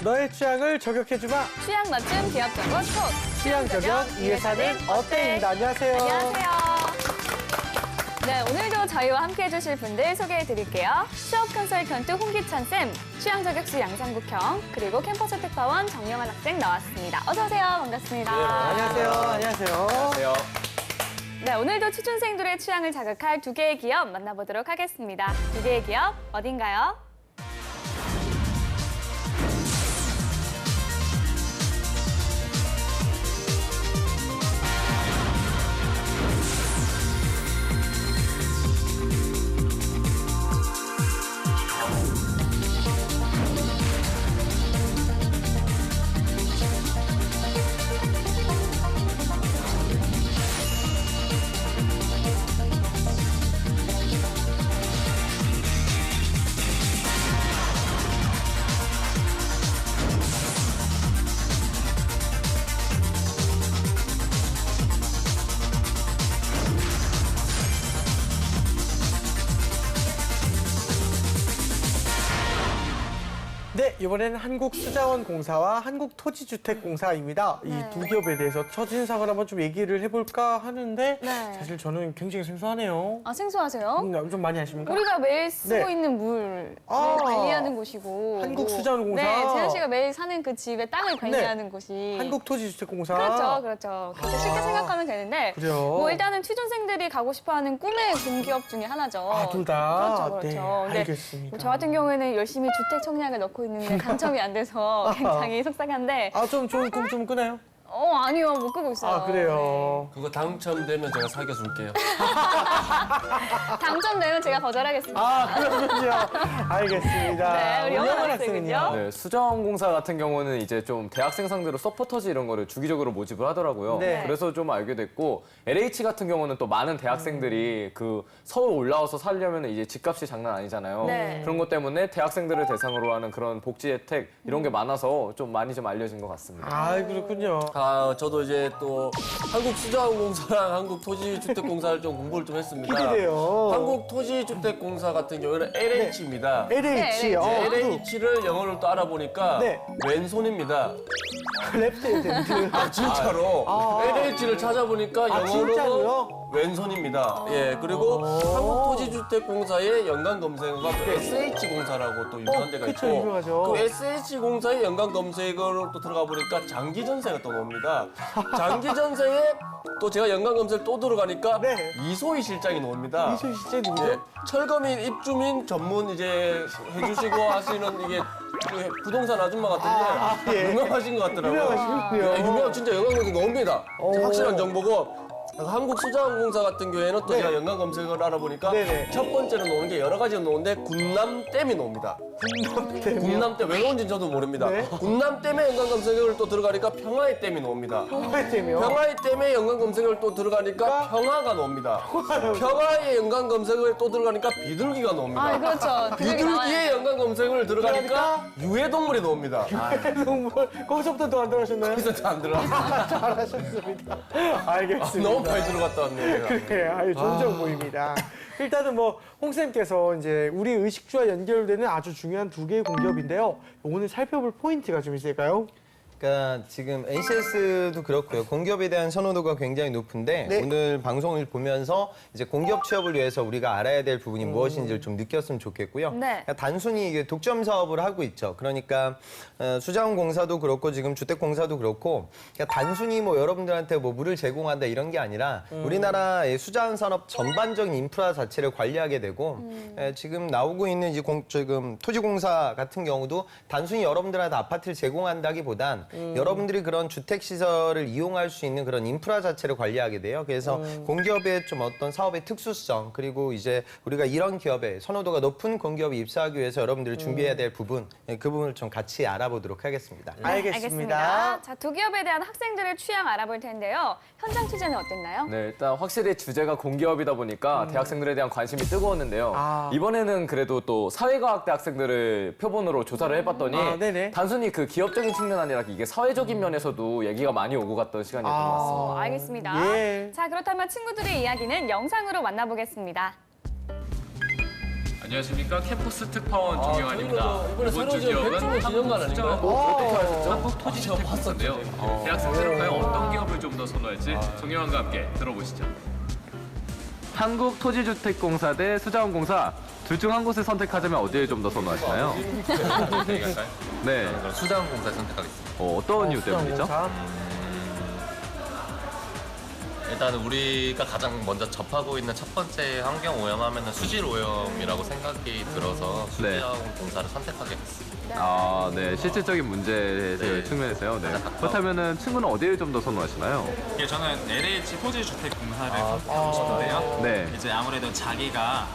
너의 취향을 저격해주마. 취향 맞춤 기업 정보 톡. 취향 저격 이 회사는 어때입니다. 안녕하세요. 안녕하세요. 네, 오늘도 저희와 함께 해주실 분들 소개해드릴게요. 취업 컨설턴트 홍기찬 쌤, 취향 저격수 양상국형, 그리고 캠퍼스 특파원 정영환 학생 나왔습니다. 어서 오세요. 반갑습니다. 안녕하세요. 안녕하세요. 안녕하세요. 네, 오늘도 취준생들의 취향을 자극할 두 개의 기업 만나보도록 하겠습니다. 두 개의 기업 어딘가요? 네, 이번에는 한국수자원공사와 한국토지주택공사입니다. 이 두 기업에 대해서 첫인상을 한번 좀 얘기를 해볼까 하는데 네. 사실 저는 굉장히 생소하네요. 아, 생소하세요? 좀 많이 아십니까? 우리가 매일 쓰고 네. 있는 물 아. 관리하는 곳이고 한국수자원공사. 네, 재현 씨가 매일 사는 그 집의 땅을 관리하는 곳이 한국토지주택공사. 그렇죠. 그렇게 쉽게 생각하면 되는데 그래요. 뭐 일단은 취준생들이 가고 싶어하는 꿈의 공기업 중에 하나죠. 아, 둘 다? 그렇죠. 네, 근데 알겠습니다. 뭐저 같은 경우에는 열심히 주택 청약을 넣고 있는데 당첨이 안 돼서 굉장히 속상한데 아, 좀 좋은 꿈 좀 꾸나요? 아니요, 못 끄고 있어요. 아, 그래요. 그거 당첨되면 제가 사귀어줄게요. 네. 당첨되면 제가 거절하겠습니다. 아, 그렇군요. 알겠습니다. 네, 우리 영환 학생은요? 학생은요? 네, 수자원공사 같은 경우는 이제 좀 대학생 상대로 서포터즈 이런 거를 주기적으로 모집을 하더라고요. 네. 그래서 좀 알게 됐고 LH 같은 경우는 또 많은 대학생들이 그 서울 올라와서 살려면 이제 집값이 장난 아니잖아요. 네. 그런 것 때문에 대학생들을 대상으로 하는 그런 복지 혜택 이런 게 많아서 좀 많이 좀 알려진 것 같습니다. 아, 그렇군요. 저도 이제 또 한국수자원공사랑 한국토지주택공사를 좀 공부를 좀 했습니다. 기대돼요. 한국토지주택공사 같은 경우는 LH입니다. LH. 네, LH를 영어를 또 알아보니까 네. 왼손입니다. 랩스탠드. 아, 진짜로. LH를 찾아보니까 아, 진짜로요? 영어로 왼손입니다. 예, 그리고 한국토지주택공사의 연관 검색어가 또 SH공사라고 또 유명한 데가 그쵸, 있고 유명하죠. 그 SH공사의 연관 검색어로 또 들어가 보니까 장기전세가 또 나옵니다. 장기전세에 또 제가 연관 검색을 또 들어가니까 네. 이소희 실장이 나옵니다. 이소희 실장이 예, 누구죠? 철거민 입주민 전문 이제 해주시고 하시는 이게 그 부동산 아줌마 같은데 예. 유명하신 것 같더라고요. 유명하시군요. 예, 유명 진짜 연관 검색 나옵니다. 확실한 정보고. 한국수자원공사 같은 경우에는 또 네. 제가 연관 검색을 알아보니까 네네. 첫 번째로 나오는 게 여러 가지가 나오는데 군남댐이 나옵니다. 군남댐 왜 나온지는 저도 모릅니다. 네. 군남댐에 연관 검색을 또 들어가니까 평화의 댐이 나옵니다. 평화댐이요? 평화의 댐에 연관 검색을 또 들어가니까 평화가 나옵니다. 평화의 연관 검색을 또 들어가니까 비둘기가 나옵니다. 아, 그렇죠. 비둘기의 연관 검색을 들어가니까 유해동물이 나옵니다. 동물. 거기서부터 또 안 들어가셨나요? 그래서 안 들어갔어요. 잘하셨습니다. 알겠습니다. 너무 많이 들어갔다 왔네요. 제가. 그래, 아유, 좋은 정보입니다. 일단은 뭐, 홍쌤께서 이제 우리 의식주와 연결되는 아주 중요한 두 개의 공기업인데요. 오늘 살펴볼 포인트가 좀 있을까요? 그러니까 지금 NCS도 그렇고요. 공기업에 대한 선호도가 굉장히 높은데 네. 오늘 방송을 보면서 이제 공기업 취업을 위해서 우리가 알아야 될 부분이 무엇인지를 좀 느꼈으면 좋겠고요. 네. 그러니까 단순히 이게 독점 사업을 하고 있죠. 그러니까 수자원공사도 그렇고 지금 주택공사도 그렇고 그러니까 단순히 뭐 여러분들한테 뭐 물을 제공한다 이런 게 아니라 우리나라의 수자원 산업 전반적인 인프라 자체를 관리하게 되고 지금 나오고 있는 이제 지금 토지공사 같은 경우도 단순히 여러분들한테 아파트를 제공한다기보단 여러분들이 그런 주택 시설을 이용할 수 있는 그런 인프라 자체를 관리하게 돼요. 그래서 공기업의 좀 어떤 사업의 특수성 그리고 이제 우리가 이런 기업에 선호도가 높은 공기업에 입사하기 위해서 여러분들이 준비해야 될 부분 그 부분을 좀 같이 알아보도록 하겠습니다. 알겠습니다. 자, 두 기업에 대한 학생들의 취향 알아볼 텐데요. 현장 취재는 어땠나요? 네, 일단 확실히 주제가 공기업이다 보니까 대학생들에 대한 관심이 뜨거웠는데요. 아. 이번에는 그래도 또 사회과학 대학생들을 표본으로 조사를 해봤더니 아, 네네. 단순히 그 기업적인 측면 아니라 이게 사회적인 면에서도 얘기가 많이 오고 갔던 시간이었던 것 같습니다. 알겠습니다. 예. 자, 그렇다면 친구들의 이야기는 영상으로 만나보겠습니다. 안녕하십니까. 캠퍼스 특파원 정영환입니다. 이번에 새로 지은 기업은 백종원 기념관 아닌가요? 어떻게 하셨죠? 한국 토지주택공사인데요. 대학생들은 과연 어떤 기업을 좀 더 선호할지 정영환과 함께 들어보시죠. 한국 토지주택공사 대 수자원공사 둘 중 한 곳을 선택하자면 어디를 좀 더 선호하시나요? 얘기할까요? 네. 그럼 수자원공사 선택하겠습니다. 어떤 이유 때문이죠? 일단 우리가 가장 먼저 접하고 있는 첫 번째 환경 오염하면 수질 오염이라고 생각이 들어서 네. 수자원공사를 선택하게 됐습니다. 아, 네. 실질적인 문제 네. 측면에서요. 네. 그렇다면은 친구는 어디를 좀 더 선호하시나요? 예, 저는 LH 토지주택공사를 선택하고 싶은데요. 네. 이제 아무래도 자기가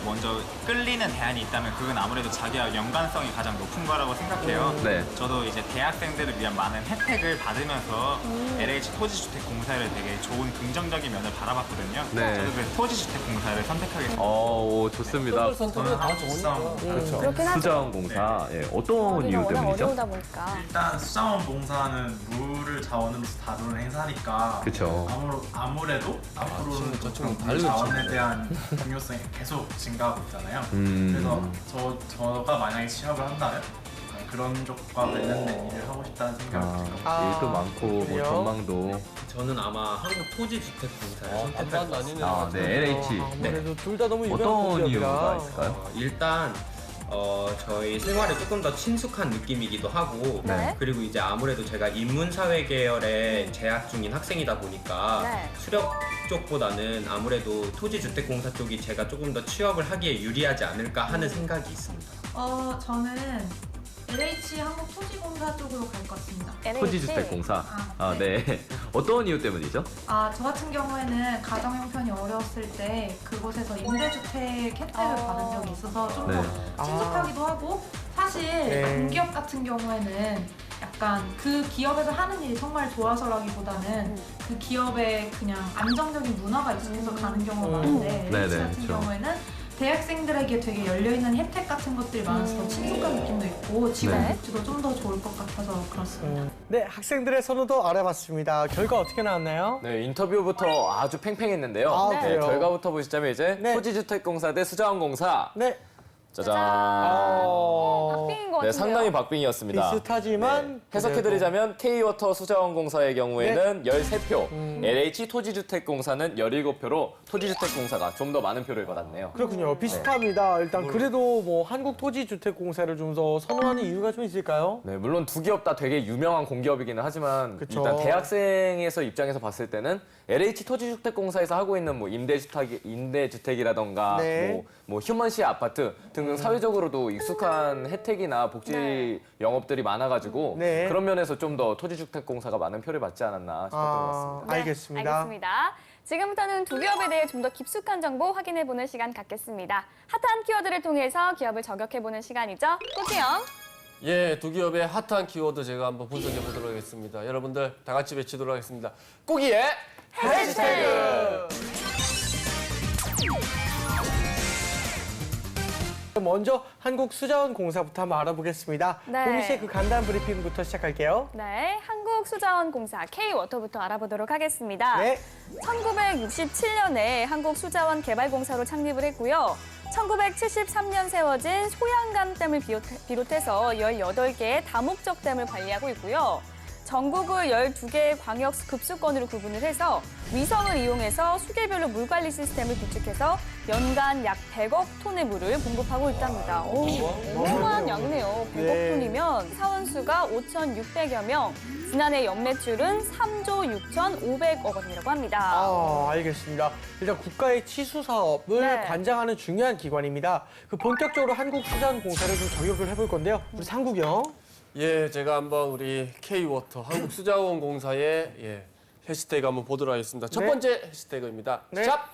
먼저 끌리는 대안이 있다면 그건 아무래도 자기와 연관성이 가장 높은 거라고 생각해요. 네. 저도 이제 대학생들을 위한 많은 혜택을 받으면서 LH 토지주택공사를 되게 좋은 긍정적인 면을 바라봤거든요. 네. 저도 그래서 토지주택공사를 선택하겠습니다. 오, 좋습니다. 그걸 선택은 다 좋으니까. 그렇죠. 그렇긴 하죠. 수자원공사. 예, 어떤 여기가 이유 워낙 때문이죠? 어려우다 보니까. 일단 수자원봉사는 물을 자원으로서 다루는 행사니까 그쵸. 아무래도 앞으로는 저 그런 친구 물 다르겠지. 자원에 대한 중요성이 계속 증가하고 있잖아요. 그래서 저가 만약에 취업을 한다면 그런 쪽과 관련된 일을 하고 싶다는 생각이 들거든요. 일도 많고 뭐 그래요? 전망도. 저는 아마 한국 토지주택공사를 선택할 반반 것 같습니다. 아니네요. 아, 네. LH. 아무래도 둘 다 너무 유명한 어떤 이유가 공기업이라. 있을까요? 일단 저희 생활에 조금 더 친숙한 느낌이기도 하고 네. 그리고 이제 아무래도 제가 인문사회 계열에 재학 중인 학생이다 보니까 네. 수력 쪽보다는 아무래도 토지주택공사 쪽이 제가 조금 더 취업을 하기에 유리하지 않을까 하는 생각이 있습니다. 저는 LH 한국토지공사 쪽으로 갈 것 같습니다. LH. 토지주택공사. 아, 네. 어떤 이유 때문이죠? 저 같은 경우에는 가정 형편이 어려웠을 때 그곳에서 임대주택 혜택을 받은 적이 있어서 좀 더 네. 친숙하기도 하고 사실 네. 공기업 같은 경우에는 약간 그 기업에서 하는 일이 정말 좋아서라기보다는 그 기업에 그냥 안정적인 문화가 익숙해서 가는 경우가 많은데 네네, LH 같은 그렇죠. 경우에는 대학생들에게 되게 열려있는 혜택 같은 것들이 많아서 더 친숙한 느낌도 있고 직업 네. 복지도 좀 더 좋을 것 같아서 그렇습니다. 네, 학생들의 선호도 알아봤습니다. 결과 어떻게 나왔나요? 네, 인터뷰부터 아주 팽팽했는데요. 아, 네, 그래요? 결과부터 보시자면 이제 네. 토지주택공사 대 수자원공사. 네. 짜잔. 박빙인 것 같은데요. 네, 상당히 박빙이었습니다. 비슷하지만 네. 해석해드리자면 K워터 수자원공사의 경우에는 13표, 음. LH 토지주택공사는 17표로 토지주택공사가 좀 더 많은 표를 받았네요. 그렇군요. 비슷합니다. 일단 그래도 뭐 한국토지주택공사를 좀 더 선호하는 이유가 좀 있을까요? 네, 물론 두 기업 다 되게 유명한 공기업이기는 하지만 그쵸. 일단 대학생에서 입장에서 봤을 때는 LH 토지주택공사에서 하고 있는 뭐 임대주택이라던가 네. 뭐 휴먼시 아파트 등등 사회적으로도 익숙한 혜택이나 복지 네. 영업들이 많아가지고 네. 그런 면에서 좀 더 토지주택공사가 많은 표를 받지 않았나 싶었던 것 같습니다. 네, 알겠습니다. 알겠습니다. 지금부터는 두 기업에 대해 좀 더 깊숙한 정보 확인해보는 시간 갖겠습니다. 핫한 키워드를 통해서 기업을 저격해보는 시간이죠. 꽃기영. 예, 두 기업의 핫한 키워드 제가 한번 분석해 보도록 하겠습니다. 여러분들 다 같이 외치도록 하겠습니다. 꾸기의 해시태그! 먼저 한국수자원공사부터 한번 알아보겠습니다. 네. 보미 씨의 그 간단 브리핑부터 시작할게요. 네, 한국수자원공사 K워터부터 알아보도록 하겠습니다. 네. 1967년에 한국수자원개발공사로 창립을 했고요. 1973년 세워진 소양강댐을 비롯해서 18개의 다목적 댐을 관리하고 있고요. 전국을 12개의 광역 급수권으로 구분을 해서 위성을 이용해서 수계별로 물 관리 시스템을 구축해서 연간 약 100억 톤의 물을 공급하고 있답니다. 오, 어마어마한 양이네요. 100억 네. 톤이면 사원수가 5,600여 명, 지난해 연매출은 3조 6,500억 원이라고 합니다. 알겠습니다. 일단 국가의 치수 사업을 네. 관장하는 중요한 기관입니다. 그 본격적으로 한국수자원공사를 좀 저격을 해볼 건데요. 우리 상국영. 예, 제가 한번 우리 K워터 한국수자원공사의 해시태그 한번 보도록 하겠습니다. 첫 네. 번째 해시태그입니다. 네. 시작!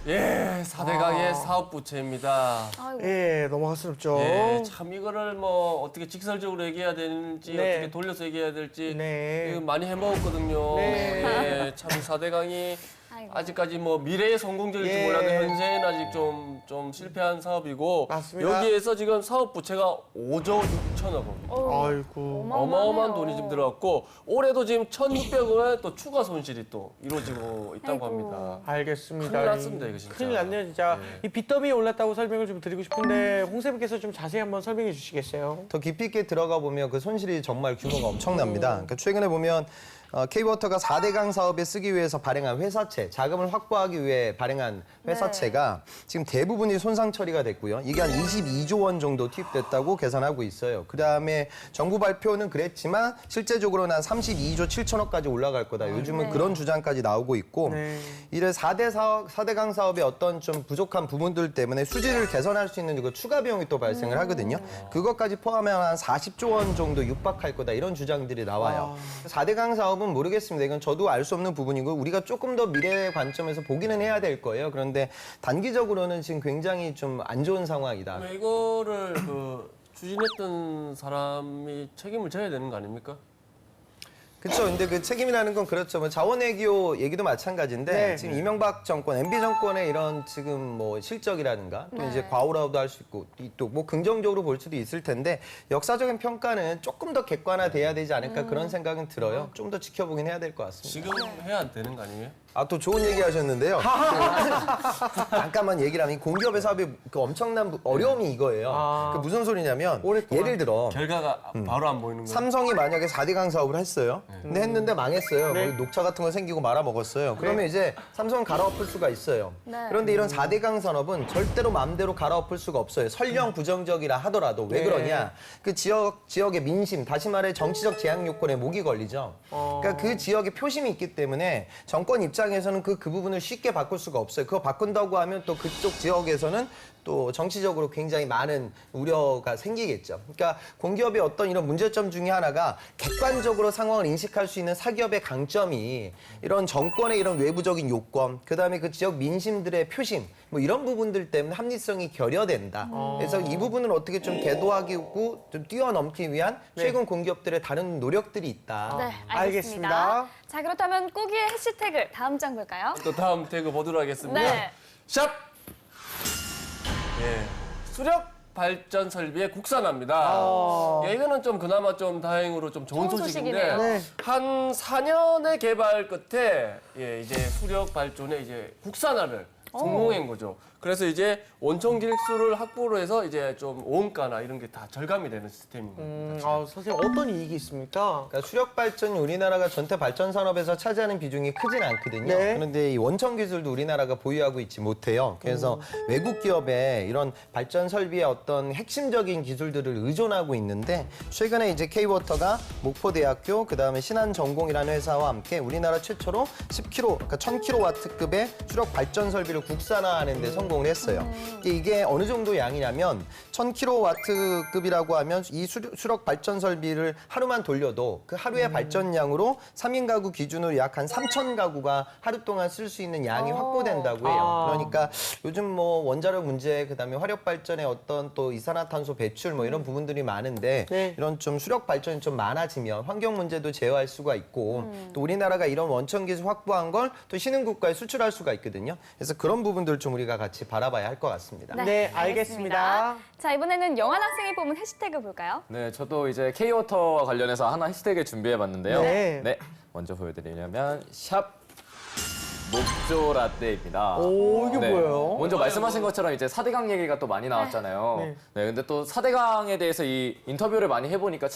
예, 4대강의 사업 부채입니다. 아이고. 예, 넘어갔습죠. 예, 참 이거를 뭐 어떻게 직설적으로 얘기해야 되는지 네. 어떻게 돌려서 얘기해야 될지 네. 이거 많이 해먹었거든요. 네. 예, 참 4대강이 아이고. 아직까지 뭐 미래에 성공적일지 예. 몰라도 현재는 아직 좀 실패한 사업이고 맞습니다. 여기에서 지금 사업 부채가 5조 6천억 원. 아이고. 어마어마한 돈이 지금 들어갔고 올해도 지금 1,600억 원의 또 추가 손실이 또 이루어지고 있다고 아이고. 합니다. 알겠습니다. 큰일 났습니다, 이거 진짜. 큰일 났네요, 진짜. 네. 이 빚더미에 올랐다고 설명을 좀 드리고 싶은데 홍쌤께서 좀 자세히 한번 설명해 주시겠어요? 더 깊이 있게 들어가 보면 그 손실이 정말 규모가 엄청납니다. 그러니까 최근에 보면 K워터가 4대강 사업에 쓰기 위해서 발행한 회사채, 자금을 확보하기 위해 발행한 회사채가 지금 대부분이 손상 처리가 됐고요. 이게 한 22조 원 정도 투입됐다고 계산하고 있어요. 그다음에 정부 발표는 그랬지만 실제적으로는 한 32조 7천억까지 올라갈 거다. 요즘은 그런 주장까지 나오고 있고 네. 이래 4대강 사업의 어떤 좀 부족한 부분들 때문에 수지를 개선할 수 있는 그 추가 비용이 또 발생을 하거든요. 그것까지 포함하면 한 40조 원 정도 육박할 거다. 이런 주장들이 나와요. 4대강 사업은 모르겠습니다. 이건 저도 알 수 없는 부분이고 우리가 조금 더 미래의 관점에서 보기는 해야 될 거예요. 그런데 단기적으로는 지금 굉장히 좀 안 좋은 상황이다. 이거를 그 추진했던 사람이 책임을 져야 되는 거 아닙니까? 그렇죠. 근데 그 책임이라는 건 그렇죠. 뭐 자원외교 얘기도 마찬가지인데 네. 지금 이명박 정권, MB 정권의 이런 지금 뭐 실적이라든가 또 이제 과오라고도 할 수 있고 또 뭐 긍정적으로 볼 수도 있을 텐데 역사적인 평가는 조금 더 객관화돼야 되지 않을까 그런 생각은 들어요. 좀 더 지켜보긴 해야 될 것 같습니다. 지금 해야 되는 거 아니에요? 아, 또 좋은 얘기 하셨는데요. 잠깐만 얘기를 하면 공기업의 사업이 그 엄청난 어려움이 이거예요. 그 무슨 소리냐면 오랫동안 예를 들어 결과가 바로 안 보이는 거예요. 삼성이 만약에 4대강 사업을 했어요. 근데 했는데 망했어요. 네. 뭐 녹차 같은 거 생기고 말아먹었어요. 그러면 이제 삼성은 갈아엎을 수가 있어요. 네. 그런데 이런 4대강 산업은 절대로 마음대로 갈아엎을 수가 없어요. 설령 부정적이라 하더라도 왜 네. 그러냐. 그 지역의 민심, 다시 말해 정치적 제약 요건에 목이 걸리죠. 그러니까 그 지역에 표심이 있기 때문에 정권 입장에서는 그 부분을 쉽게 바꿀 수가 없어요. 그거 바꾼다고 하면 또 그쪽 지역에서는 또 정치적으로 굉장히 많은 우려가 생기겠죠. 그러니까 공기업의 어떤 이런 문제점 중에 하나가 객관적으로 상황을 인식할 수 있는 사기업의 강점이 이런 정권의 이런 외부적인 요건, 그다음에 그 지역 민심들의 표심, 뭐 이런 부분들 때문에 합리성이 결여된다. 그래서 이 부분을 어떻게 좀 궤도하고 좀 뛰어넘기 위한 최근 공기업들의 다른 노력들이 있다. 네, 알겠습니다. 알겠습니다. 자, 그렇다면 꾸기의 해시태그 다음 장 볼까요? 또 다음 태그 보도록 하겠습니다. 네. 샵! 예. 수력 발전 설비의 국산화입니다. 예, 이거는 좀 그나마 좀 다행으로 좀 좋은 좋은 소식인데 소식이네요. 네. 한 4년의 개발 끝에 예, 이제 수력 발전의 이제 국산화를 성공한 거죠. 그래서 이제 원천 기획수를 확보로 해서 이제 좀 원가나 이런 게 다 절감이 되는 시스템입니다. 선생님 어떤 이익이 있습니까? 그러니까 수력 발전이 우리나라가 전체 발전 산업에서 차지하는 비중이 크진 않거든요. 네. 그런데 이 원천 기술도 우리나라가 보유하고 있지 못해요. 그래서 외국 기업의 이런 발전 설비의 어떤 핵심적인 기술들을 의존하고 있는데 최근에 이제 K워터가 목포대학교 그다음에 신한전공이라는 회사와 함께 우리나라 최초로 10kW, 그러니까 1000kW급의 수력 발전 설비를 국산화하는 데 성공을 했어요. 이게 어느 정도 양이냐면 1000kW급이라고 하면 이 수력 발전 설비를 하루만 돌려도 그 하루의 발전량으로 3인 가구 기준으로 약 한 3,000가구가 하루 동안 쓸 수 있는 양이 확보된다고 해요. 그러니까 요즘 뭐 원자력 문제 그다음에 화력 발전의 어떤 또 이산화탄소 배출 뭐 이런 부분들이 많은데 네. 이런 좀 수력 발전이 좀 많아지면 환경 문제도 제어할 수가 있고 또 우리나라가 이런 원천 기술 확보한 걸 또 신흥국가에 수출할 수가 있거든요. 그래서 그런 부분들 좀 우리가 같이 바라봐야 할 것 같습니다. 네, 알겠습니다. 자, 이번에는 영환 학생이 뽑은 해시태그 볼까요? 네, 저도 이제 K워터와 관련해서 하나 해시태그 준비해봤는데요. 네. 먼저 보여드리려면 샵 목조 라떼입니다. 오, 이게 뭐예요? 먼저 말씀하신 것처럼 이제 4대강 얘기가 또 많이 나왔잖아요. 네. 네, 근데 또 4대강에 대해서 이 인터뷰를 많이 해보니까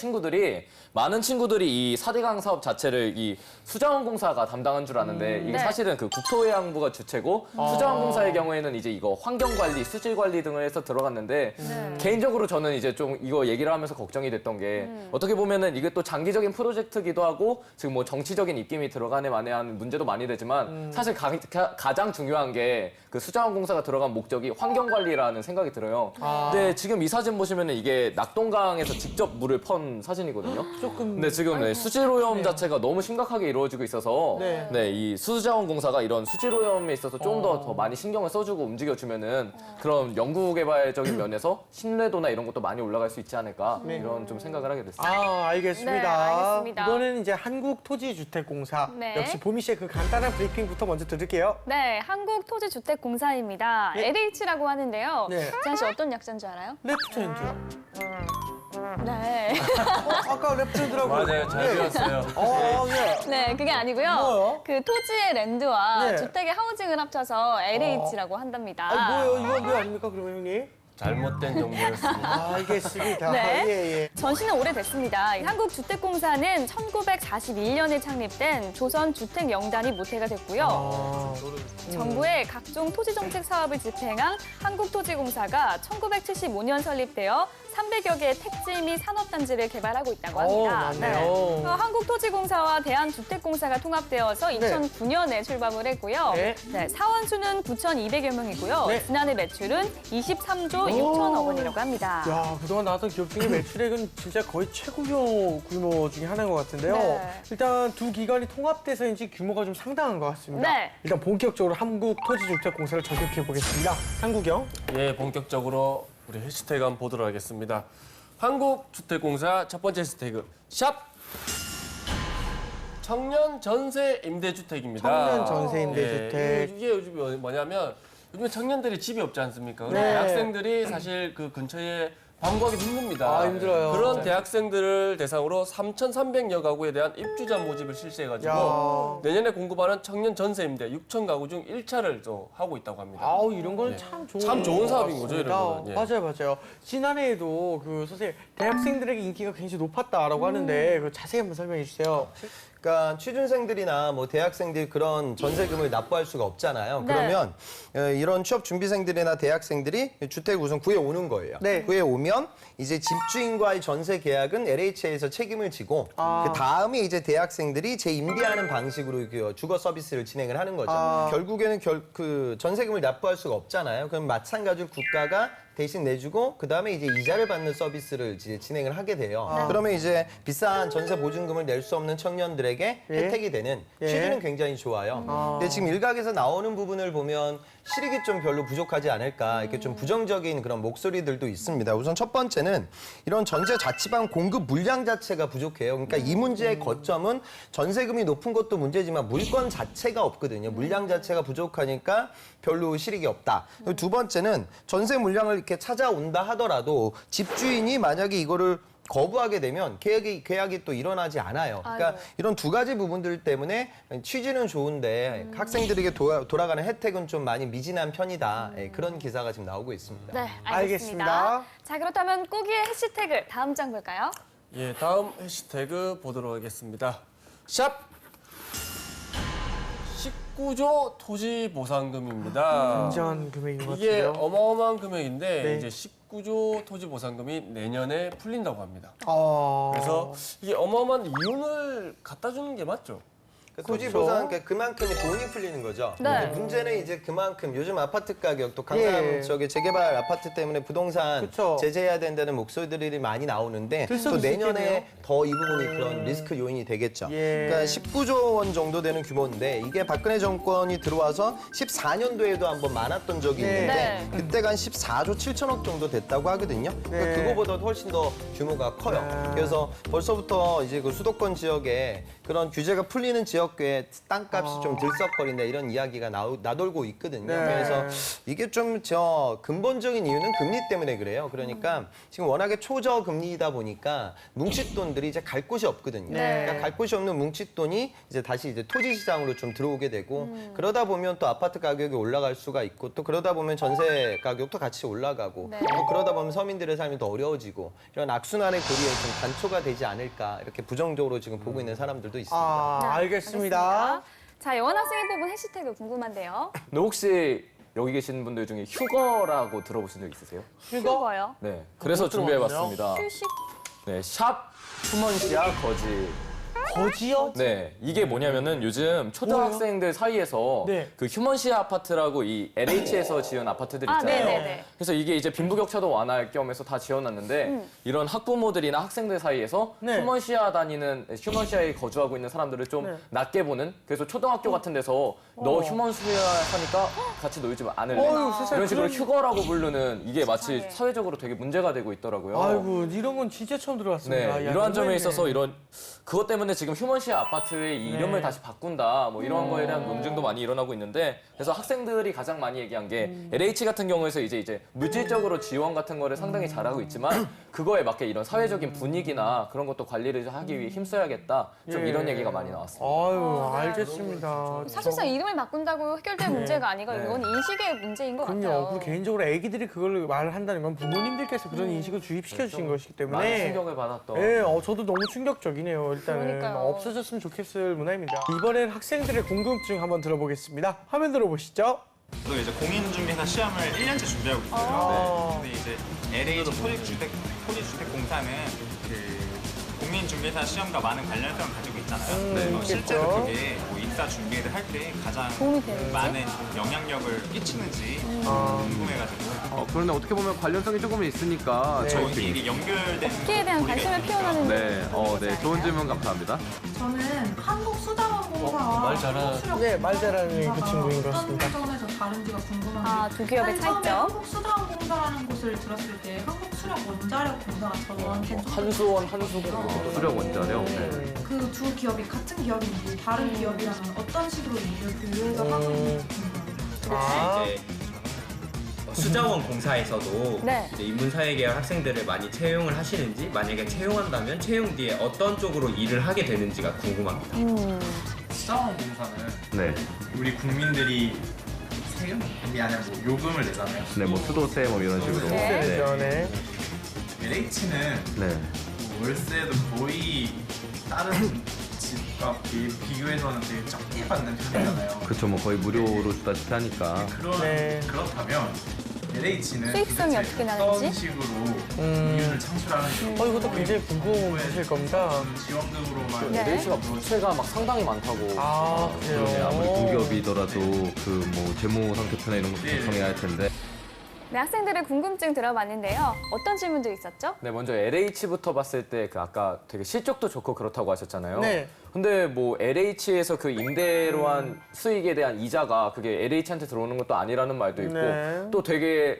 많은 친구들이 이 4대강 사업 자체를 이 수자원공사가 담당한 줄 아는데 이게 네. 사실은 그 국토해양부가 주체고 수자원공사의 경우에는 이제 이거 환경관리, 수질관리 등을 해서 들어갔는데 개인적으로 저는 이제 좀 이거 얘기를 하면서 걱정이 됐던 게 어떻게 보면은 이게 또 장기적인 프로젝트기도 하고 지금 뭐 정치적인 입김이 들어가네 만에 하는 문제도 많이 되지만 사실 가장 중요한 게 그 수자원공사가 들어간 목적이 환경관리라는 생각이 들어요. 근데 지금 이 사진 보시면은 이게 낙동강에서 직접 물을 펀 사진이거든요. 근데 지금 네, 수질오염 자체가 너무 심각하게 이루어지고 있어서 네, 이 수자원공사가 이런 수질오염에 있어서 좀 더 많이 신경을 써주고 움직여주면은 그런 연구개발적인 면에서 신뢰도나 이런 것도 많이 올라갈 수 있지 않을까 이런 좀 생각을 하게 됐습니다. 알겠습니다. 네, 알겠습니다. 이거는 이제 한국토지주택공사 네. 역시 보미 씨의 그 간단한 브리핑부터 먼저 들을게요. 네, 한국토지주택공사입니다. 예. LH라고 하는데요. 네. 지한 씨 어떤 약자인 줄 알아요? 레프트 핸드요. 네. 아까 레프트 핸드라고. 맞아요. 잘 배웠어요. 예. 네, 그게 아니고요. 뭐요? 그 토지의 랜드와 네. 주택의 하우징을 합쳐서 LH라고 한답니다. 아, 뭐예요? 이건 왜 아닙니까, 그러면 형님? 잘못된 정보였습니다. 알겠습니다. 네. 예. 전시는 오래됐습니다. 한국주택공사는 1941년에 창립된 조선주택영단이 모태가 됐고요. 정부의 각종 토지정책 사업을 집행한 한국토지공사가 1975년 설립되어 300여 개의 택지 및 산업단지를 개발하고 있다고 합니다. 맞네요. 한국토지공사와 대한주택공사가 통합되어서 2009년에 출범을 했고요. 네. 사원수는 9,200여 명이고요. 네. 지난해 매출은 23조 6천억 원이라고 합니다. 야, 그동안 나왔던 기업 중에 매출액은 진짜 거의 최고 규모 중에 하나인 것 같은데요. 네. 일단 두 기관이 통합돼서인지 규모가 좀 상당한 것 같습니다. 네. 일단 본격적으로 한국토지주택공사를 저격해 보겠습니다. 상국영. 예, 본격적으로 우리 해시태그 한번 보도록 하겠습니다. 한국주택공사 첫 번째 해시태그 샵 청년 전세 임대주택입니다. 청년 전세 임대주택. 예, 이게 요즘 뭐냐면 요즘에 청년들이 집이 없지 않습니까? 네. 대학생들이 사실 그 근처에 방구하기 힘듭니다. 힘들어요. 그런 네. 대학생들을 대상으로 3,300여 가구에 대한 입주자 모집을 실시해가지고 야. 내년에 공급하는 청년 전세 임대 6천 가구 중 1차를 또 하고 있다고 합니다. 아우, 이런 거는 예. 참 좋은 사업인 거죠, 이런 거는. 예. 맞아요. 지난해에도 그 선생님 대학생들에게 인기가 굉장히 높았다라고 하는데 그 자세히 한번 설명해 주세요. 그러니까 취준생들이나 뭐 대학생들이 그런 전세금을 납부할 수가 없잖아요. 네. 그러면 이런 취업 준비생들이나 대학생들이 주택 우선 구해 오는 거예요. 네. 구해 오면 이제 집주인과의 전세 계약은 LH에서 책임을 지고 그 다음에 이제 대학생들이 재임대하는 방식으로 그 주거 서비스를 진행을 하는 거죠. 결국에는 그 전세금을 납부할 수가 없잖아요. 그럼 마찬가지로 국가가 대신 내주고 그다음에 이제 이자를 받는 서비스를 이제 진행을 하게 돼요. 그러면 이제 비싼 전세 보증금을 낼 수 없는 청년들에게 혜택이 되는 취지는 굉장히 좋아요. 근데 지금 일각에서 나오는 부분을 보면 실익이 좀 별로 부족하지 않을까 이렇게 좀 부정적인 그런 목소리들도 있습니다. 우선 첫 번째는 이런 전세 자치방 공급 물량 자체가 부족해요. 그러니까 이 문제의 거점은 전세금이 높은 것도 문제지만 물건 자체가 없거든요. 물량 자체가 부족하니까 별로 실익이 없다. 그리고 두 번째는 전세 물량을 이렇게 찾아온다 하더라도 집주인이 만약에 이거를 거부하게 되면 계약이 또 일어나지 않아요. 그러니까 이런 두 가지 부분들 때문에 취지는 좋은데 학생들에게 돌아가는 혜택은 좀 많이 미진한 편이다. 그런 기사가 지금 나오고 있습니다. 네, 알겠습니다. 알겠습니다. 자, 그렇다면 꾸기의 해시태그 다음 장 볼까요? 예, 다음 해시태그 보도록 하겠습니다. 샵 19조 토지 보상금입니다. 굉장한 금액인 것 이게 같은데요. 어마어마한 금액인데 네. 이제 19조 토지 보상금이 내년에 풀린다고 합니다. 아. 그래서 이게 어마어마한 이윤을 갖다 주는 게 맞죠? 토지 보상 그러니까 그만큼의 돈이 풀리는 거죠. 네. 근데 문제는 이제 그만큼 요즘 아파트 가격 또 강남 저기 재개발 아파트 때문에 부동산 그쵸. 제재해야 된다는 목소리들이 많이 나오는데 또 들썩일 수 내년에 있겠네요. 더 이 부분이 그런 리스크 요인이 되겠죠. 예. 그러니까 19조 원 정도 되는 규모인데 이게 박근혜 정권이 들어와서 14년도에도 한번 많았던 적이 네. 있는데 네. 그때가 한 14조 7천억 정도 됐다고 하거든요. 그러니까 네. 그거보다 훨씬 더 규모가 커요. 그래서 벌써부터 이제 그 수도권 지역에 그런 규제가 풀리는 지역에 땅값이 좀 들썩거린다 이런 이야기가 나돌고 있거든요. 네. 그래서 이게 좀 근본적인 이유는 금리 때문에 그래요. 그러니까 지금 워낙에 초저금리이다 보니까 뭉칫돈들이 이제 갈 곳이 없거든요. 네. 그러니까 갈 곳이 없는 뭉칫돈이 이제 다시 이제 토지 시장으로 좀 들어오게 되고 그러다 보면 또 아파트 가격이 올라갈 수가 있고 또 그러다 보면 전세 가격도 같이 올라가고 네. 또 그러다 보면 서민들의 삶이 더 어려워지고 이런 악순환의 고리에 좀 단초가 되지 않을까 이렇게 부정적으로 지금 보고 있는 사람들도 있습니다. 네, 알겠습니다. 자, 영원 학생이 뽑은 해시태그 궁금한데요. 근데 혹시 여기 계시는 분들 중에 휴거라고 들어보신 적 있으세요? 휴거요? 네. 그래서 준비해봤습니다. 휴식? 네, 샵 휴먼시아 거지. 거지요? 네, 이게 뭐냐면은 요즘 초등학생들 사이에서 네. 그 휴먼시아 아파트라고 이 LH에서 지은 아파트들 아, 있잖아요. 네네네. 그래서 이게 이제 빈부격차도 완화할 겸해서 다 지어놨는데 이런 학부모들이나 학생들 사이에서 네. 휴먼시아에 거주하고 있는 사람들을 좀 낮게 보는. 그래서 초등학교 같은 데서 너 휴먼시아 하니까 같이 놀지 않을래. 어휴, 세상에 이런 식으로 그런- 휴거라고 부르는 이게 마치 세상에. 사회적으로 되게 문제가 되고 있더라고요. 아이고, 이런 건 진짜 처음 들어봤습니다. 네, 야, 이러한 점에 너무했네. 있어서 그것 때문에 지금 휴먼시아 아파트의 이 이름을 다시 바꾼다 뭐 이런 거에 대한 논쟁도 많이 일어나고 있는데 그래서 학생들이 가장 많이 얘기한 게 LH 같은 경우에서 이제 물질적으로 지원 같은 거를 상당히 잘하고 있지만 그거에 맞게 이런 사회적인 분위기나 그런 것도 관리를 하기 위해 힘써야겠다 좀 이런 얘기가 많이 나왔습니다. 아유, 알겠습니다. 사실상 이름을 바꾼다고 해결될 문제가 아니고 이건 인식의 문제인 것 그럼요. 같아요. 그리고 개인적으로 애기들이 그걸 말을 한다는 건 부모님들께서 그런 인식을 주입시켜 주신 것이기 때문에 많이 충격을 받았던. 네, 저도 너무 충격적이네요. 일단은 그러니까요. 없어졌으면 좋겠을 문화입니다. 이번엔 학생들의 궁금증 한번 들어보겠습니다. 화면 들어보시죠. 저도 이제 공인중개사 시험을 1년째 준비하고 있어요. 근데 이제 LH 토지주택공사는 그 공인중개사 시험과 많은 관련성을 가지고 있잖아요. 실제로 그게 뭐 입사 준비를 할 때 가장 도움이 되는지? 많은 영향력을 끼치는지 궁금해가지고. 그런데 어떻게 보면 관련성이 조금 있으니까 이게 연결된 특기에 대한 관심을 피워나는 네, 좋은 질문 감사합니다. 저는 한국수자원공사와 말 잘하는- 네, 말 잘하는 그 친구인 것 같습니다. 어떤 점에서 다른지가 궁금한데 아, 두 기업의 사실 처음에 차이점? 한국수자원공사라는 곳을 들었을 때 한국수력원자력공사가 저한테는 좀 한수원, 한수공. 수력 원자력. 그 두 기업이 같은 기업인지 다른 기업이라면 어떤 식으로 일을 분류해서 하고 있는지 궁금합니다. 이제 수자원 공사에서도 네. 이제 인문사회계열 학생들을 많이 채용을 하시는지 만약에 채용한다면 채용 뒤에 어떤 쪽으로 일을 하게 되는지가 궁금합니다. 수자원공사는 네. 우리 국민들이 세금이 아니라 뭐 요금을 내잖아요. 네, 뭐 수도세 뭐 이런 식으로. 네. 네. LH는 네. 월세도 거의 다른 집과 비교해서는 되게 적게 받는 편이잖아요. 그쵸, 뭐 거의 무료로 주다시피 하니까. 그렇다면 LH는 수익성이 도대체 어떻게 어떤 나는지? 식으로 이윤을 창출하는지 이것도 굉장히 궁금하실 겁니다. 지원금으로만 네. LH가 부채가 막 상당히 많다고. 아, 그래요? 그러네, 아무리 공기업이더라도 그 뭐 재무 상태표나 이런 것도 작성해야 할 텐데. 네, 학생들의 궁금증 들어봤는데요. 어떤 질문들이 있었죠? 네, 먼저 LH부터 봤을 때 그 아까 되게 실적도 좋고 그렇다고 하셨잖아요. 네. 근데 뭐 LH에서 그 임대로 한 수익에 대한 이자가 그게 LH한테 들어오는 것도 아니라는 말도 있고 네. 또 되게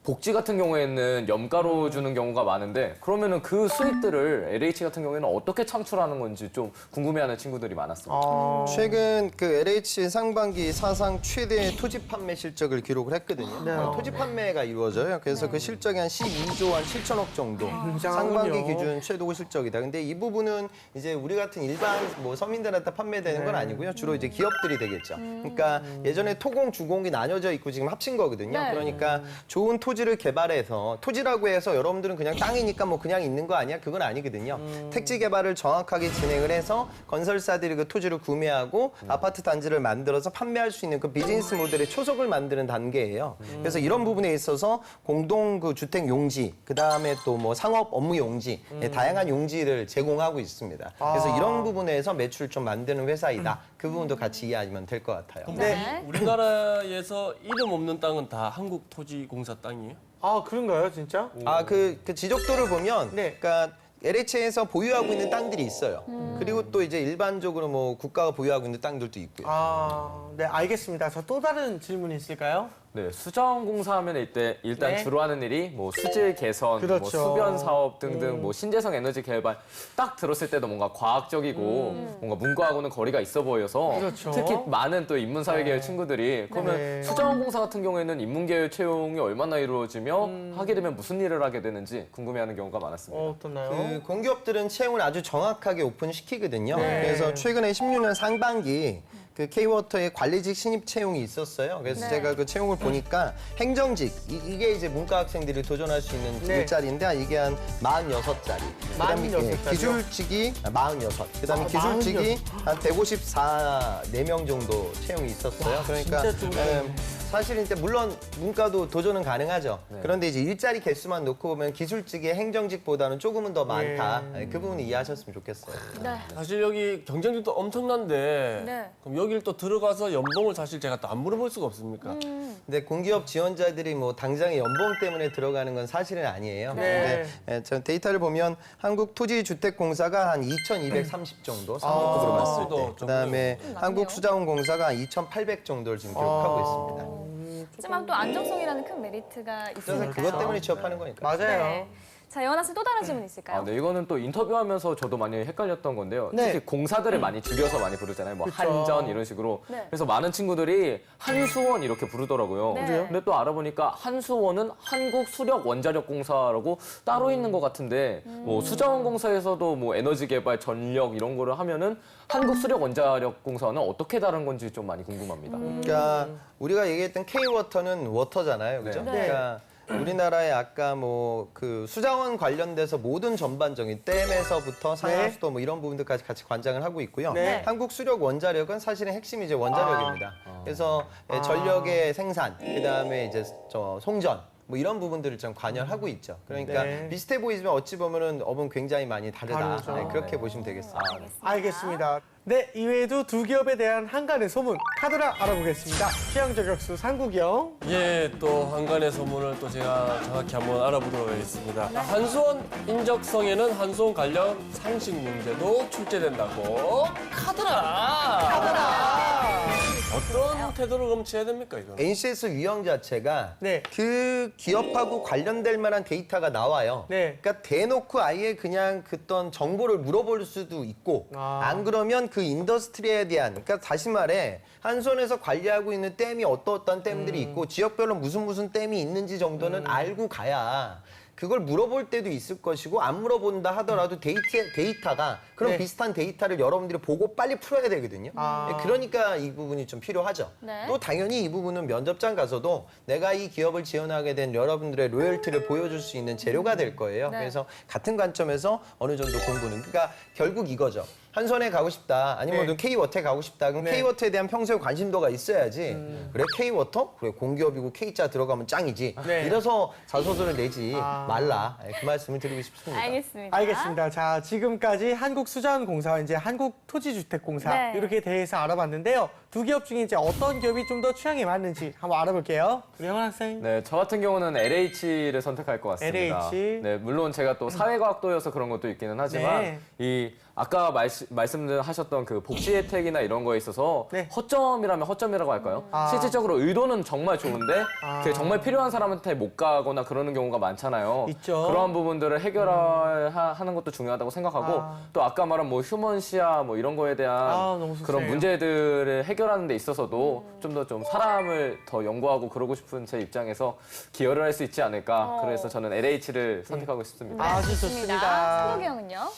복지 같은 경우에는 염가로 주는 경우가 많은데 그러면은 그 수익들을 LH 같은 경우에는 어떻게 창출하는 건지 좀 궁금해하는 친구들이 많았습니다. 최근 그 LH 상반기 사상 최대의 토지 판매 실적을 기록을 했거든요. 네. 토지 판매가 이루어져요. 그래서 그 실적이 한 12조 한 7천억 정도. 굉장하군요. 상반기 기준 최고 실적이다. 근데 이 부분은 이제 우리 같은 일반 뭐 서민들한테 판매되는 건 아니고요. 주로 이제 기업들이 되겠죠. 그러니까 예전에 토공, 주공이 나뉘어져 있고 지금 합친 거거든요. 네. 그러니까 좋은 토지를 개발해서 토지라고 해서 여러분들은 그냥 땅이니까 뭐 그냥 있는 거 아니야? 그건 아니거든요. 택지 개발을 정확하게 진행을 해서 건설사들이 그 토지를 구매하고 아파트 단지를 만들어서 판매할 수 있는 그 비즈니스 모델의 초석을 만드는 단계예요. 그래서 이런 부분에 있어서 공동 그 주택 용지, 그 다음에 또 뭐 상업 업무 용지, 다양한 용지를 제공하고 있습니다. 그래서 이런 부분에서 매출 좀 만드는 회사이다. 그 부분도 같이 이해하면 될 것 같아요. 네. 우리나라에서 이름 없는 땅은 다 한국토지공사 땅이에요? 아, 그런가요, 진짜? 그 지적도를 보면, 네. 그러니까 LH에서 보유하고 있는 땅들이 있어요. 그리고 또 이제 일반적으로 뭐 국가가 보유하고 있는 땅들도 있고요. 네, 알겠습니다. 저 또 다른 질문이 있을까요? 네, 수자원공사 하면 일단 네. 주로 하는 일이 뭐 수질 개선, 그렇죠. 뭐 수변 사업 등등 뭐 신재생 에너지 개발 딱 들었을 때도 뭔가 과학적이고 뭔가 문과하고는 거리가 있어 보여서 그렇죠. 특히 많은 또 인문사회계열 친구들이 그러면 네. 수자원공사 같은 경우에는 인문계열 채용이 얼마나 이루어지며 하게 되면 무슨 일을 하게 되는지 궁금해하는 경우가 많았습니다. 어떠나요? 그 공기업들은 채용을 아주 정확하게 오픈시키거든요. 네. 그래서 최근에 16년 상반기 그 K워터의 관리직 신입 채용이 있었어요. 그래서 네. 제가 그 채용을 보니까 행정직, 이게 이제 문과 학생들이 도전할 수 있는 네. 일자리인데 이게 한 46자리. 그다음에 46자리요? 기술직이 46. 그다음에 기술직이 한 154명 정도 채용이 있었어요. 그러니까 진짜 좀 사실은 이제 물론 문과도 도전은 가능하죠. 그런데 이제 일자리 개수만 놓고 보면 기술직의 행정직보다는 조금은 더 많다. 그 부분 이해하셨으면 좋겠어요. 네. 사실 여기 경쟁률도 엄청난데 네. 그럼 여기를 또 들어가서 연봉을 사실 제가 또 안 물어볼 수가 없습니까? 근데 공기업 지원자들이 뭐 당장의 연봉 때문에 들어가는 건 사실은 아니에요. 네. 근데 저 데이터를 보면 한국토지주택공사가 한 2,230 정도 상업급으로 봤을 때, 그다음에 한국수자원공사가 한 2,800 정도를 지금 기록하고 있습니다. 하지만 또 안정성이라는 큰 메리트가 그래서 있으니까요. 그것 때문에 취업하는 거니까. 맞아요. 네. 자, 예원아 씨 또 다른 질문 있을까요? 네, 이거는 또 인터뷰하면서 저도 많이 헷갈렸던 건데요. 네. 특히 공사들을 많이 줄여서 많이 부르잖아요. 뭐 그쵸. 한전 이런 식으로. 네. 그래서 많은 친구들이 한수원 이렇게 부르더라고요. 네. 그래요? 근데 또 알아보니까 한수원은 한국수력원자력공사라고 따로 있는 것 같은데 뭐 수자원공사에서도 뭐 에너지 개발, 전력 이런 거를 하면은 한국수력원자력공사는 어떻게 다른 건지 좀 많이 궁금합니다. 그러니까 우리가 얘기했던 K-워터는 워터잖아요. 그죠? 네. 그러니까 우리나라에 아까 뭐 그 수자원 관련돼서 모든 전반적인 댐에서부터 상하수도 뭐 이런 부분들까지 같이 관장을 하고 있고요. 네. 한국 수력 원자력은 사실은 핵심이 이제 원자력입니다. 그래서 전력의 생산, 그다음에 이제 저 송전 뭐 이런 부분들을 좀 관여하고 있죠. 그러니까 네. 비슷해 보이지만 어찌 보면은 업은 굉장히 많이 다르다. 다르죠. 네, 그렇게 보시면 되겠습니다. 알겠습니다. 네, 이외에도 두 기업에 대한 한간의 소문 카드라 알아보겠습니다. 취향 저격수 상국영. 예, 또 한간의 소문을 또 제가 정확히 한번 알아보도록 하겠습니다. 한수원 인적성에는 한수원 관련 상식 문제도 출제된다고. 카드라! 어떤 태도를 그럼 취해야 됩니까, 이거는? NCS 유형 자체가 네. 그 기업하고 관련될 만한 데이터가 나와요. 네. 그러니까 대놓고 아예 그냥 그떤 정보를 물어볼 수도 있고 안 그러면 그 인더스트리에 대한 그러니까 다시 말해 한수원에서 관리하고 있는 댐이 어떤 댐들이 있고 지역별로 무슨 댐이 있는지 정도는 알고 가야 그걸 물어볼 때도 있을 것이고 안 물어본다 하더라도 데이터가 그런 네. 비슷한 데이터를 여러분들이 보고 빨리 풀어야 되거든요. 그러니까 이 부분이 좀 필요하죠. 네. 또 당연히 이 부분은 면접장 가서도 내가 이 기업을 지원하게 된 여러분들의 로열티를 보여줄 수 있는 재료가 될 거예요. 네. 그래서 같은 관점에서 어느 정도 공부는 그러니까 결국 이거죠. 한선에 가고 싶다 아니면 네. K워터에 가고 싶다 그럼 네. K워터에 대한 평소에 관심도가 있어야지 그래 K워터? 그래 공기업이고 K자 들어가면 짱이지 네. 이래서 자소서를 내지 말라 그 말씀을 드리고 싶습니다. 알겠습니다. 알겠습니다. 자, 지금까지 한국수자원공사와 이제 한국토지주택공사 네. 이렇게 대해서 알아봤는데요. 두 기업 중에 이제 어떤 기업이 좀 더 취향에 맞는지 한번 알아볼게요. 우리 형원 학생. 네, 저 같은 경우는 LH를 선택할 것 같습니다. LH. 네, 물론 제가 또 사회과학도여서 그런 것도 있기는 하지만 네. 이 아까 말씀하셨던 그 복지 혜택이나 이런 거에 있어서 네. 허점이라면 허점이라고 할까요? 실질적으로 의도는 정말 좋은데 그게 정말 필요한 사람한테 못 가거나 그러는 경우가 많잖아요. 있죠. 그런 부분들을 해결하는 것도 중요하다고 생각하고 또 아까 말한 뭐 휴먼 시야 뭐 이런 거에 대한 너무 좋네요. 그런 문제들을 해결하는 데 있어서도 좀 더 좀 사람을 더 연구하고 그러고 싶은 제 입장에서 기여를 할 수 있지 않을까. 그래서 저는 LH를 선택하고 싶습니다. 아주 좋습니다. 상국이 형은요?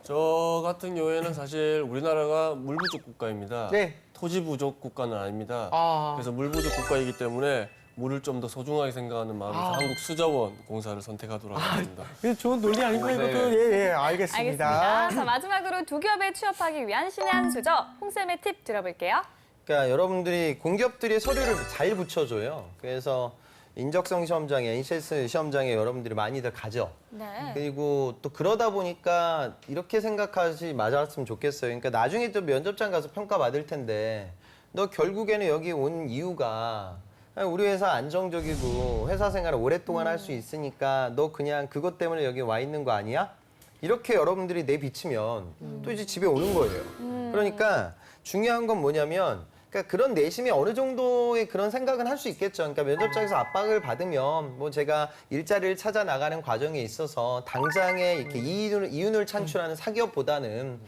저 같은 경우에는 사실 우리나라가 물 부족 국가입니다. 네. 토지 부족 국가는 아닙니다. 아. 그래서 물 부족 국가이기 때문에 물을 좀 더 소중하게 생각하는 마음에서 한국수자원 공사를 선택하도록 하겠습니다. 이거 좋은 논리 아닌가 네. 이것도 예, 알겠습니다. 알겠습니다. 자, 마지막으로 두 기업에 취업하기 위한 신의 한 수저 홍쌤의 팁 들어볼게요. 그러니까 여러분들이 공기업들이 서류를 잘 붙여줘요. 그래서 인적성 시험장에 NCS 시험장에 여러분들이 많이들 가죠. 네. 그리고 또 그러다 보니까 이렇게 생각하지 맞았으면 좋겠어요. 그러니까 나중에 또 면접장 가서 평가받을 텐데 너 결국에는 여기 온 이유가 우리 회사 안정적이고 회사 생활을 오랫동안 할 수 있으니까 너 그냥 그것 때문에 여기 와 있는 거 아니야? 이렇게 여러분들이 내비치면 또 이제 집에 오는 거예요. 그러니까 중요한 건 뭐냐면 그러니까 그런 내심이 어느 정도의 그런 생각은 할 수 있겠죠. 그러니까 면접장에서 압박을 받으면 뭐 제가 일자리를 찾아 나가는 과정에 있어서 당장에 이렇게 이윤을 창출하는 사기업보다는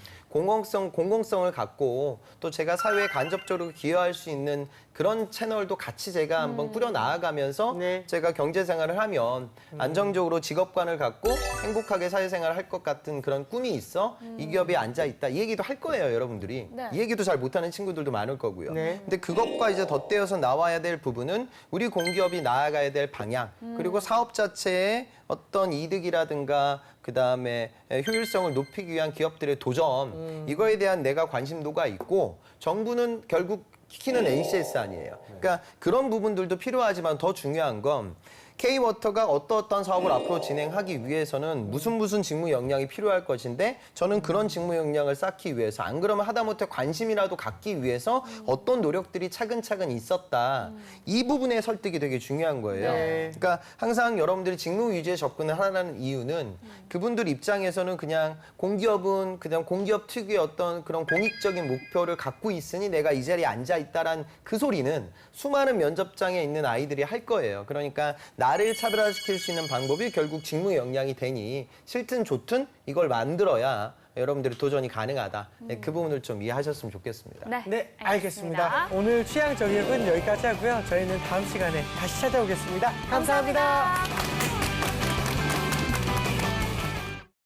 공공성을 갖고 또 제가 사회에 간접적으로 기여할 수 있는 그런 채널도 같이 제가 한번 꾸려 나아가면서 네. 제가 경제 생활을 하면 안정적으로 직업관을 갖고 행복하게 사회생활을 할 것 같은 그런 꿈이 있어 이 기업에 앉아 있다 이 얘기도 할 거예요 여러분들이 네. 이 얘기도 잘 못하는 친구들도 많을 거고요. 네. 근데 그것과 이제 덧대어서 나와야 될 부분은 우리 공기업이 나아가야 될 방향 그리고 사업 자체의 어떤 이득이라든가 그다음에 효율성을 높이기 위한 기업들의 도전 이거에 대한 내가 관심도가 있고 정부는 결국 키는 NCS 아니에요. 그러니까 그런 부분들도 필요하지만 더 중요한 건 K워터가 어떤 사업을 앞으로 진행하기 위해서는 무슨 직무 역량이 필요할 것인데 저는 그런 직무 역량을 쌓기 위해서 안 그러면 하다못해 관심이라도 갖기 위해서 어떤 노력들이 차근차근 있었다. 이 부분의 설득이 되게 중요한 거예요. 네. 그러니까 항상 여러분들이 직무 위주의 접근을 하라는 이유는 그분들 입장에서는 그냥 공기업은 그냥 공기업 특유의 어떤 그런 공익적인 목표를 갖고 있으니 내가 이 자리에 앉아 있다란 그 소리는 수많은 면접장에 있는 아이들이 할 거예요. 그러니까 나를 차별화시킬 수 있는 방법이 결국 직무 역량이 되니 싫든 좋든 이걸 만들어야 여러분들이 도전이 가능하다. 네, 그 부분을 좀 이해하셨으면 좋겠습니다. 네, 알겠습니다. 오늘 취향 저격은 여기까지 하고요. 저희는 다음 시간에 다시 찾아오겠습니다 감사합니다.